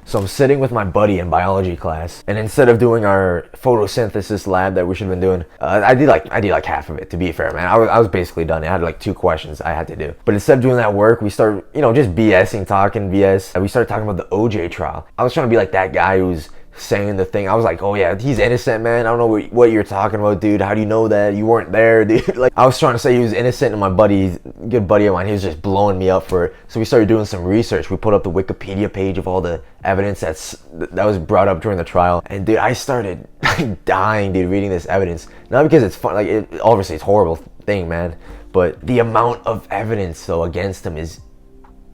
So I'm sitting with my buddy in biology class, and instead of doing our photosynthesis lab that we should have been doing, I did like half of it, to be fair, man. I was basically done. I had like 2 questions I had to do. But instead of doing that work, we started, just BSing, talking BS. And we started talking about the OJ trial. I was trying to be like that guy who's saying the thing. I was like, oh yeah, he's innocent, man. I don't know what you're talking about, dude. How do you know that? You weren't there, dude. Like, I was trying to say he was innocent, and my buddy, good buddy of mine, he was just blowing me up for it. So we started doing some research. We put up the Wikipedia page of all the evidence that was brought up during the trial. And dude, I started dying, dude, reading this evidence. Not because it's fun, like, obviously it's a horrible thing, man. But the amount of evidence, though, against him is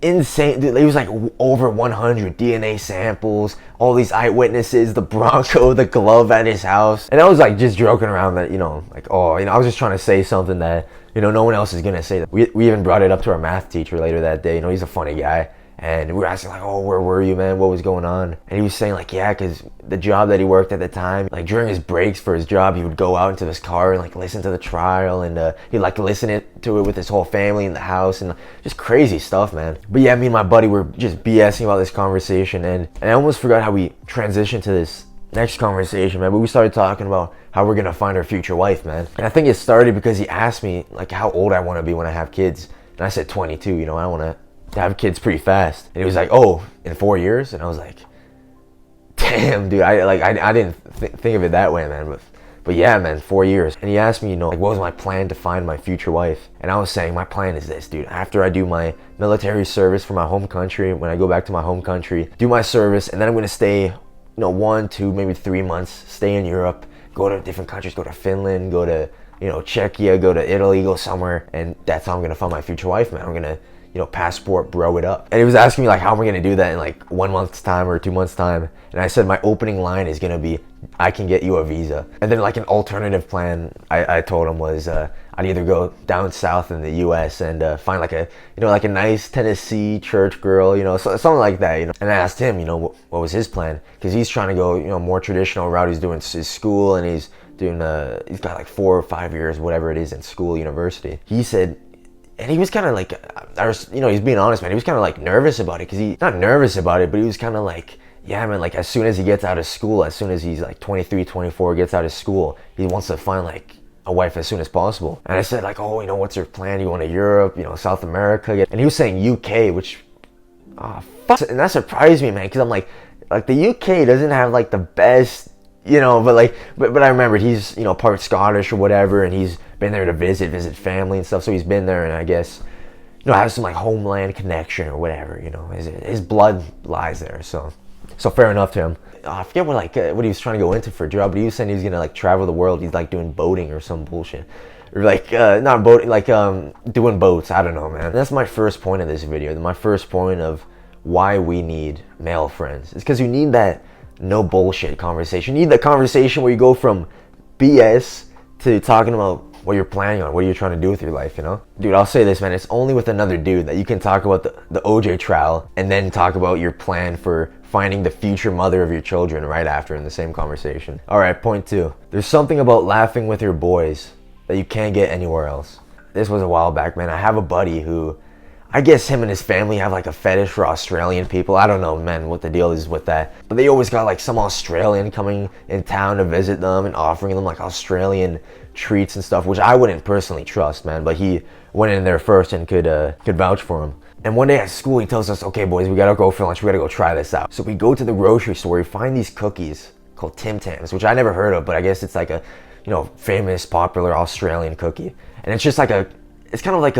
insane. Dude, it was like over 100 DNA samples, all these eyewitnesses, the Bronco, the glove at his house. And I was like just joking around that, I was just trying to say something that, no one else is gonna say. That we even brought it up to our math teacher later that day. He's a funny guy. And we were asking like, oh, where were you, man? What was going on? And he was saying like, yeah, because the job that he worked at the time, like during his breaks for his job, he would go out into his car and like listen to the trial, and he'd like listen to it with his whole family in the house, and just crazy stuff, man. But yeah, me and my buddy were just BSing about this conversation, and I almost forgot how we transitioned to this next conversation, man. But we started talking about how we're gonna find our future wife, man. And I think it started because he asked me like how old I want to be when I have kids, and I said 22. I want to have kids pretty fast. And he was like, oh, in 4 years? And I was like, damn, dude, I didn't think of it that way, man. But yeah, man, 4 years. And he asked me, like, what was my plan to find my future wife? And I was saying, my plan is this, dude. After I do my military service for my home country, when I go back to my home country, do my service, and then I'm gonna stay, 1, 2, maybe 3 months, stay in Europe, go to different countries, go to Finland, go to, Czechia, go to Italy, go somewhere, and that's how I'm gonna find my future wife, man. I'm gonna passport bro it up. And he was asking me like, how am I gonna do that in like 1 month's time or 2 months time? And I said my opening line is gonna be, I can get you a visa. And then like an alternative plan I told him was I'd either go down south in the US and find like a like a nice Tennessee church girl, something like that, And I asked him, what was his plan, because he's trying to go more traditional route. He's doing his school, and he's doing he's got like 4 or 5 years, whatever it is, in school, university. He said, and he was kind of like, he's being honest, man. He was kind of like nervous about it, because he's not nervous about it, but he was kind of like, yeah, man, like as soon as he gets out of school, as soon as he's like 23, 24, gets out of school, he wants to find like a wife as soon as possible. And I said like, oh, what's your plan? You going to Europe, South America? And he was saying UK, which, fuck. And that surprised me, man, because I'm like the UK doesn't have like the best, but I remembered he's, part Scottish or whatever, and he's been there to visit family and stuff, so he's been there, and I guess, has some like homeland connection or whatever, his blood lies there, so fair enough to him. I forget what he was trying to go into for a job, but he was saying he was gonna like travel the world. He's like doing boating or some bullshit, or like not boating, like doing boats. I don't know, man. That's my first point of this video. My first point of why we need male friends. It's because you need that no bullshit conversation. You need that conversation where you go from BS to talking about what you're planning on, what you're trying to do with your life, Dude, I'll say this, man. It's only with another dude that you can talk about the OJ trial and then talk about your plan for finding the future mother of your children right after in the same conversation. All right, point 2. There's something about laughing with your boys that you can't get anywhere else. This was a while back, man. I have a buddy who, I guess him and his family have like a fetish for Australian people. I don't know, man, what the deal is with that. But they always got like some Australian coming in town to visit them and offering them like Australian treats and stuff, which I wouldn't personally trust, man. But he went in there first and could vouch for him. And one day at school, he tells us, okay, boys, we gotta go for lunch. We gotta go try this out. So we go to the grocery store. We find these cookies called Tim Tams, which I never heard of, but I guess it's like a, famous, popular Australian cookie. And it's just like it's kind of like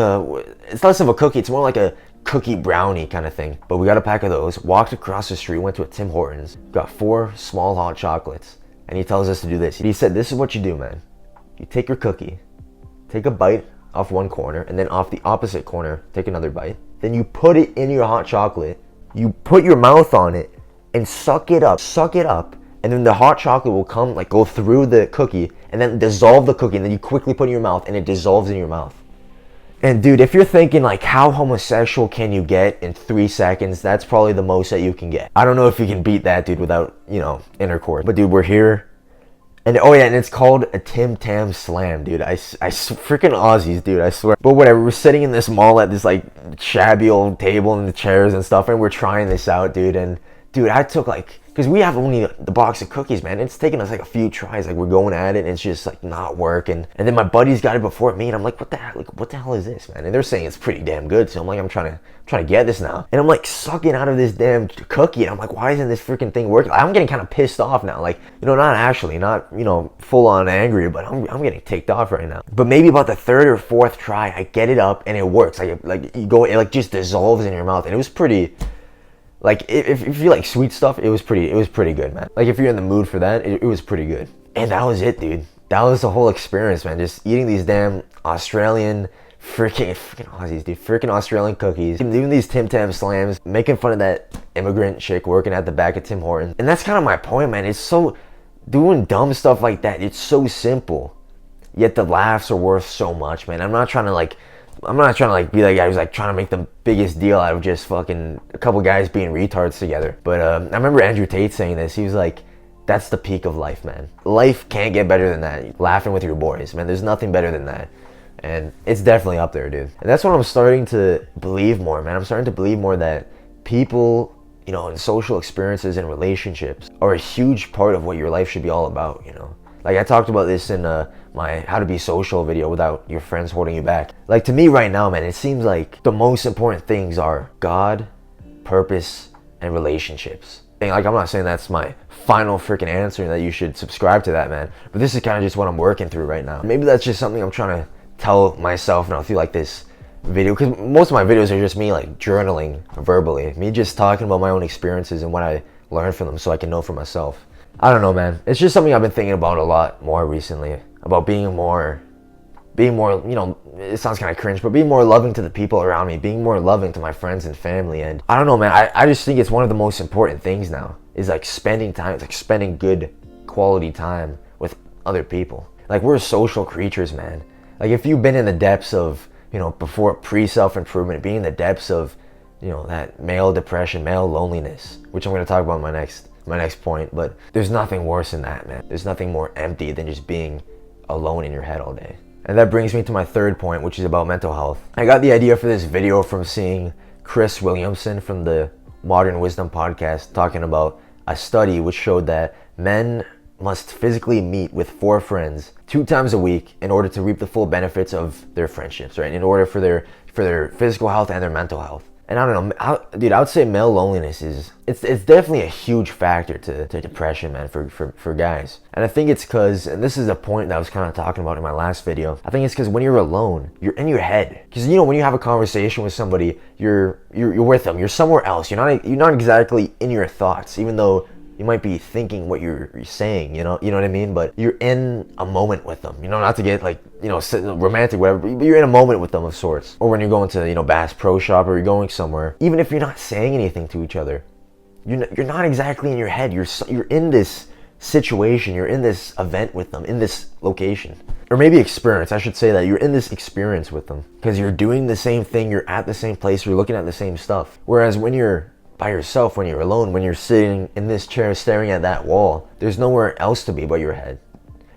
it's less of a cookie. It's more like a cookie brownie kind of thing. But we got a pack of those, walked across the street, went to a Tim Hortons, got 4 small hot chocolates. And he tells us to do this. He said, this is what you do, man. You take your cookie, take a bite off one corner, and then off the opposite corner, take another bite. Then you put it in your hot chocolate, you put your mouth on it, and suck it up, and then the hot chocolate will come, like go through the cookie, and then dissolve the cookie, and then you quickly put it in your mouth, and it dissolves in your mouth. And dude, if you're thinking like, how homosexual can you get in 3 seconds, that's probably the most that you can get. I don't know if you can beat that, dude, without, intercourse. But dude, we're here. And oh yeah, and it's called a Tim Tam Slam, dude. I freaking Aussies, dude, I swear. But whatever, we're sitting in this mall at this like shabby old table and the chairs and stuff, and we're trying this out, dude. And dude, I took like, because we have only the box of cookies, man. It's taken us like a few tries. Like, we're going at it and it's just like not working. And then my buddies got it before me, and I'm like, what the hell? Like, what the hell is this, man? And they're saying it's pretty damn good. So I'm like, I'm trying to get this now. And I'm like sucking out of this damn cookie. And I'm like, why isn't this freaking thing working? I'm getting kind of pissed off now. Like, not actually, not, full on angry, but I'm getting ticked off right now. But maybe about the third or fourth try, I get it up and it works. Like you go, it like just dissolves in your mouth. And it was pretty, like, if you like sweet stuff, it was pretty good, man. Like, if you're in the mood for that, it was pretty good. And that was it, dude. That was the whole experience, man. Just eating these damn Australian freaking Aussies, dude. Freaking Australian cookies. Doing these Tim Tam slams. Making fun of that immigrant chick working at the back of Tim Hortons. And that's kind of my point, man. It's so, doing dumb stuff like that, it's so simple. Yet the laughs are worth so much, man. I'm not trying to be that guy who's like trying to make the biggest deal out of just fucking a couple guys being retards together. But I remember Andrew Tate saying this. He was like, that's the peak of life, man. Life can't get better than that. Laughing with your boys, man. There's nothing better than that. And it's definitely up there, dude. And that's what I'm starting to believe more, man. I'm starting to believe more that people, and social experiences and relationships are a huge part of what your life should be all about, Like, I talked about this in my How to Be Social video without your friends holding you back. Like, to me right now, man, it seems like the most important things are God, purpose, and relationships. And like, I'm not saying that's my final freaking answer and that you should subscribe to that, man. But this is kind of just what I'm working through right now. Maybe that's just something I'm trying to tell myself now through like this video, because most of my videos are just me like journaling verbally, me just talking about my own experiences and what I learned from them so I can know for myself. I don't know, man. It's just something I've been thinking about a lot more recently, about being more, it sounds kind of cringe, but being more loving to the people around me, being more loving to my friends and family. And I don't know, man, I just think it's one of the most important things now, is like spending time, like spending good quality time with other people. Like, we're social creatures, man. Like, if you've been in the depths of, before pre-self-improvement, being in the depths of, that male depression, male loneliness, which I'm going to talk about in my next point, but there's nothing worse than that, man. There's nothing more empty than just being alone in your head all day. And that brings me to my third point, which is about mental health. I got the idea for this video from seeing Chris Williamson from the Modern Wisdom podcast talking about a study which showed that men must physically meet with 4 friends 2 times a week in order to reap the full benefits of their friendships, right? In order for their physical health and their mental health. And I don't know, dude, I would say male loneliness it's definitely a huge factor to depression, man, for guys. And I think it's because, and this is a point that I was kind of talking about in my last video, I think it's because when you're alone, you're in your head. Because, when you have a conversation with somebody, you're with them, you're somewhere else. You're not exactly in your thoughts, even though you might be thinking what you're saying, you know what I mean? But you're in a moment with them, not to get like, romantic, whatever, but you're in a moment with them of sorts. Or when you're going to, Bass Pro Shop, or you're going somewhere, even if you're not saying anything to each other, you're not exactly in your head. You're in this situation, you're in this event with them, in this location. Or maybe experience, I should say that. You're in this experience with them. Because you're doing the same thing, you're at the same place, you're looking at the same stuff. Whereas when you're by yourself, when you're alone, when you're sitting in this chair staring at that wall, there's nowhere else to be but your head.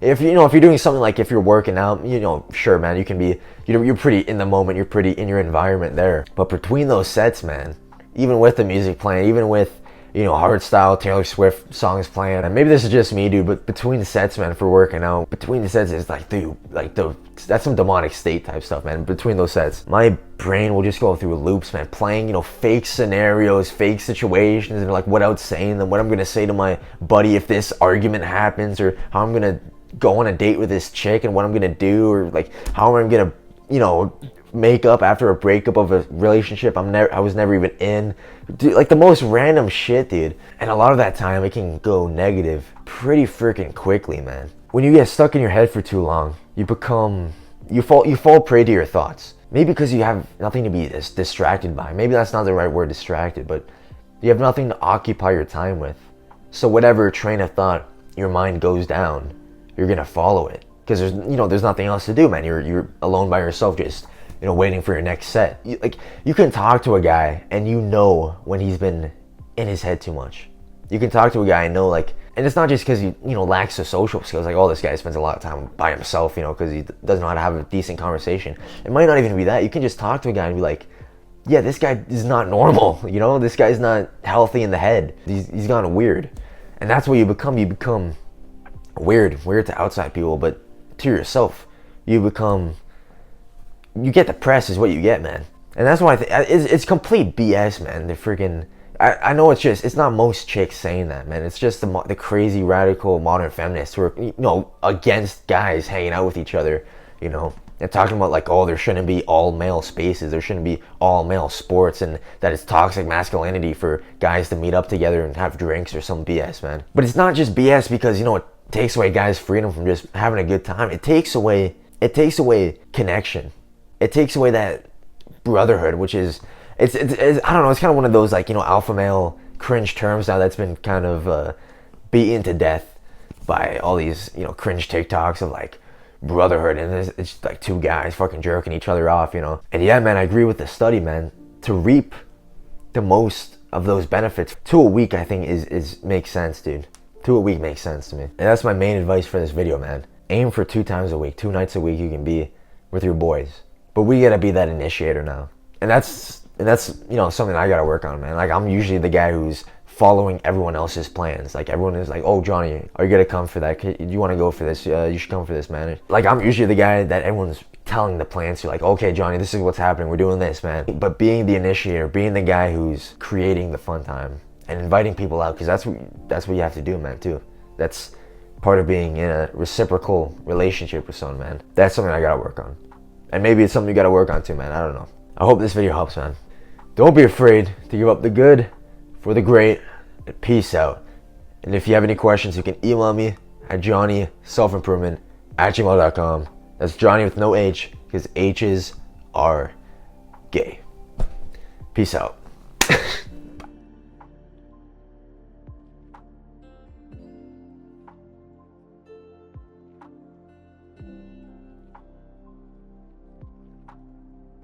If you're doing something like, if you're working out, sure, man, you can be, you're pretty in the moment, you're pretty in your environment there. But between those sets, man, even with the music playing, even with, hardstyle Taylor Swift songs playing, and maybe this is just me, dude, but between the sets, man, for working out, between the sets is like, dude, that's some demonic state type stuff, man. Between those sets, my brain will just go through loops, man, playing, fake scenarios, fake situations, and like what I would say in them, what I'm gonna say to my buddy if this argument happens, or how I'm gonna go on a date with this chick and what I'm gonna do, or like how I'm gonna, make up after a breakup of a relationship I was never even in. Dude, like the most random shit, dude. And a lot of that time it can go negative pretty freaking quickly, man. When you get stuck in your head for too long, you fall prey to your thoughts. Maybe because you have nothing to be distracted by. Maybe that's not the right word, distracted, but you have nothing to occupy your time with. So whatever train of thought your mind goes down, you're gonna follow it. Because there's nothing else to do, man. You're alone by yourself, just waiting for your next set. You can talk to a guy and when he's been in his head too much. You can talk to a guy and know, like, and it's not just because he lacks the social skills, like, oh, this guy spends a lot of time by himself, because he doesn't know how to have a decent conversation. It might not even be that. You can just talk to a guy and be like, yeah, this guy is not normal, you know? This guy's not healthy in the head. He's gone weird. And that's what you become. You become weird to outside people, but to yourself, you get depressed is what you get, man. And that's why it's complete BS, man. The freaking, I know it's not most chicks saying that, man. It's just the crazy radical modern feminists who are, you know, against guys hanging out with each other, you know. And talking about like, oh, there shouldn't be all male spaces, there shouldn't be all male sports, and that it's toxic masculinity for guys to meet up together and have drinks or some BS, man. But it's not just BS because, you know, it takes away guys' freedom from just having a good time. It takes away connection. It takes away that brotherhood, which is, it's I don't know, it's kind of one of those, like, you know, alpha male cringe terms now that's been kind of beaten to death by all these, you know, cringe TikToks of like brotherhood, and it's just like two guys fucking jerking each other off, you know. And yeah, man, I agree with the study, man. To reap the most of those benefits, 2 a week, I think is makes sense, dude. 2 a week makes sense to me. And that's my main advice for this video, man. Aim for 2 times a week, 2 nights a week you can be with your boys. But we gotta be that initiator now. And that's you know, something I gotta work on, man. Like, I'm usually the guy who's following everyone else's plans. Like, everyone is like, oh, Johnny, are you gonna come for that? Do you want to go for this? You should come for this, man. Like, I'm usually the guy that everyone's telling the plans to, like, okay, Johnny, this is what's happening, we're doing this, man. But being the initiator, being the guy who's creating the fun time and inviting people out, because that's what you have to do, man, too. That's part of being in a reciprocal relationship with someone, man. That's something I gotta work on. And maybe it's something you gotta work on too, man. I don't know. I hope this video helps, man. Don't be afraid to give up the good for the great. And peace out. And if you have any questions, you can email me at johnnyselfimprovement@gmail.com. That's Johnny with no H, because H's are gay. Peace out.